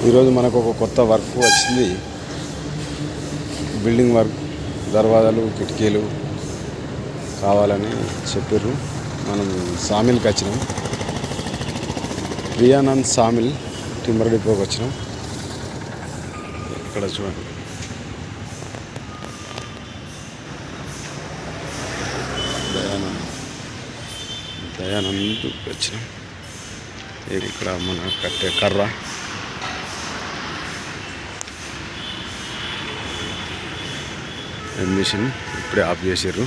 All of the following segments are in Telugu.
ఈరోజు మనకు ఒక కొత్త వర్క్ వచ్చింది. బిల్డింగ్ వర్క్, దర్వాజాలు కిటికీలు కావాలని చెప్పారు. మనం సామిల్కి వచ్చినాం. ప్రియానంద్ సామిల్ టింబర్ డిపోకి వచ్చినాం. ఇక్కడ చూడండి, దయానంద్ వచ్చినాం. ఇక్కడ మన కట్టే కర్ర, మిషన్ ఇప్పుడే ఆఫ్ చేసారు.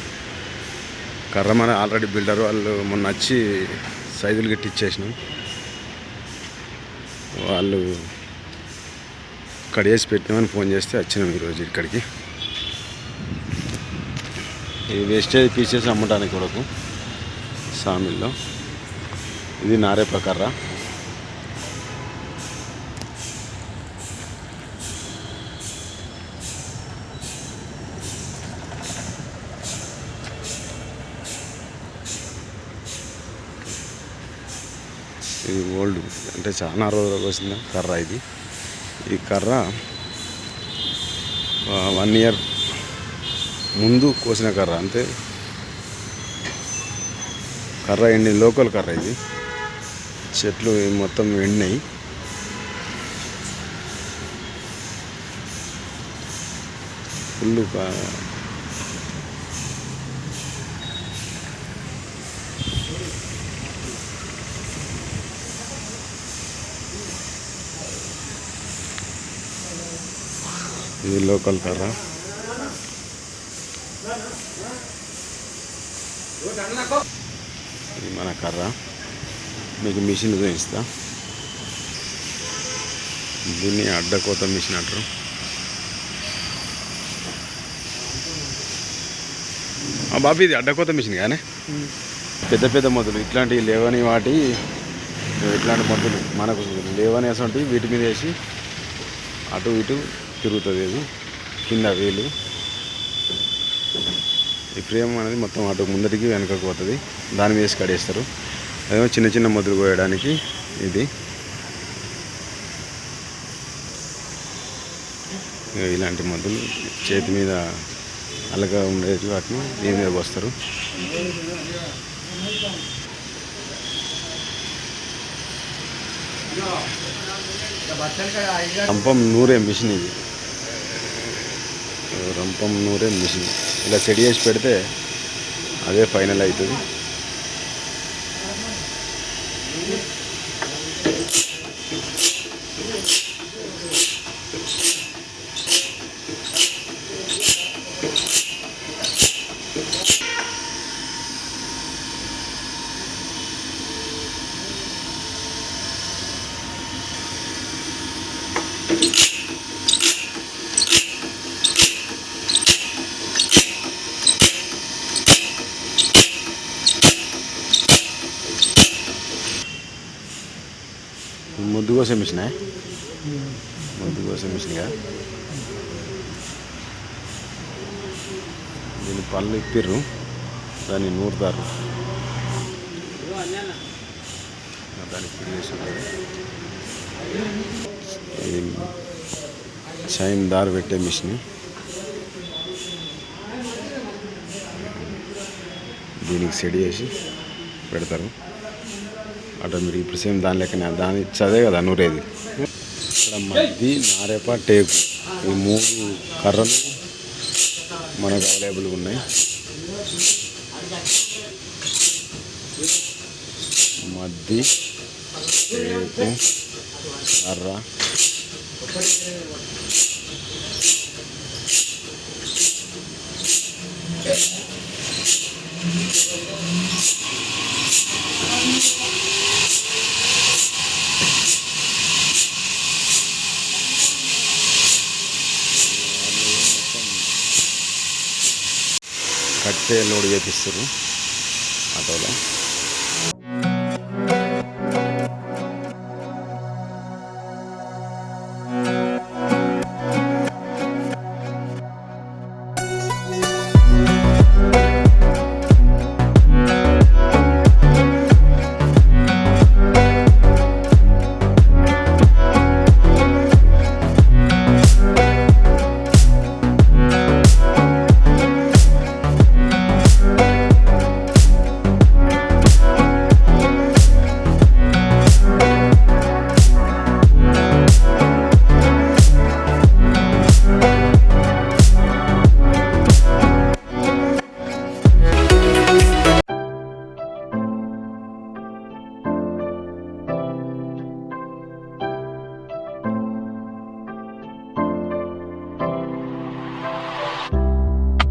కర్ర మన ఆల్రెడీ బిల్డర్ వాళ్ళు మొన్న వచ్చి సైజులు గట్టి ఇచ్చేసినాం. వాళ్ళు కడిగేసి పెట్టినామని ఫోన్ చేస్తే వచ్చినాం ఈరోజు ఇక్కడికి. ఈ వేస్టేజ్ పీసెస్ అమ్మటానికి కొరకు సామిల్లో. ఇది నారేప కర్ర. ఇది ఓల్డ్, అంటే చాలా రోజులకు వచ్చింది కర్ర. ఈ కర్ర 1 year ముందు కోసిన కర్ర. అంతే, కర్ర ఎండి లోకల్ కర్ర. ఇది చెట్లు మొత్తం ఎండినాయి. ఫుల్ ఇది లోకల్ కర్ర. ఇది మన కర్ర. మీకు మిషన్ చూపిస్తా. దీన్ని అడ్డకోత మిషన్ అంటారు. బాబు ఇది అడ్డకోత మిషన్ కానీ పెద్ద పెద్ద మొదలు ఇట్లాంటివి లేవని వాటి, ఇట్లాంటి మొదలు మనకు లేవని వేసి వీటి మీద వేసి అటు ఇటు తిరుగుతుంది. ఇది కింద వేలు. ఈ ఫ్రేమ్ అనేది మొత్తం అటు ముందటికి వెనకకు పోతుంది. దాని మీద వేసి కడేస్తారు. అదేమో చిన్న చిన్న మొదలు కోయడానికి. ఇది ఇలాంటి మొదలు చేతి మీద అలగా ఉండేది, వాటిని దీని మీద పోస్తారు. రంపం నూరే మిషన్. ఇది రంపం నూరే మిషన్. ఇలా సెట్ చేసి పెడితే అదే ఫైనల్ అవుతుంది. ముద్దు కోసే మిషనే. ముద్దు కోసే మిషన్గా దీని పళ్ళు ఇప్పిర్రు, దాన్ని నూరుతారు. దానికి ఇది చైన్ దారి పెట్టే మిషన్. దీనికి సెట్ చేసి పెడతారు. ఆటోమేటిక్ ఇప్పుడు సేమ్ దాని లెక్కనే, దాని చదే కదా నూరేది. ఇక్కడ మధ్య నారేప టేకు, ఈ 3 కర్రలు మనకు అవైలబుల్గా ఉన్నాయి. మధ్య టేకు కర్ర, కట్టే లోడ్ చేపిస్తారు ఆటోలో.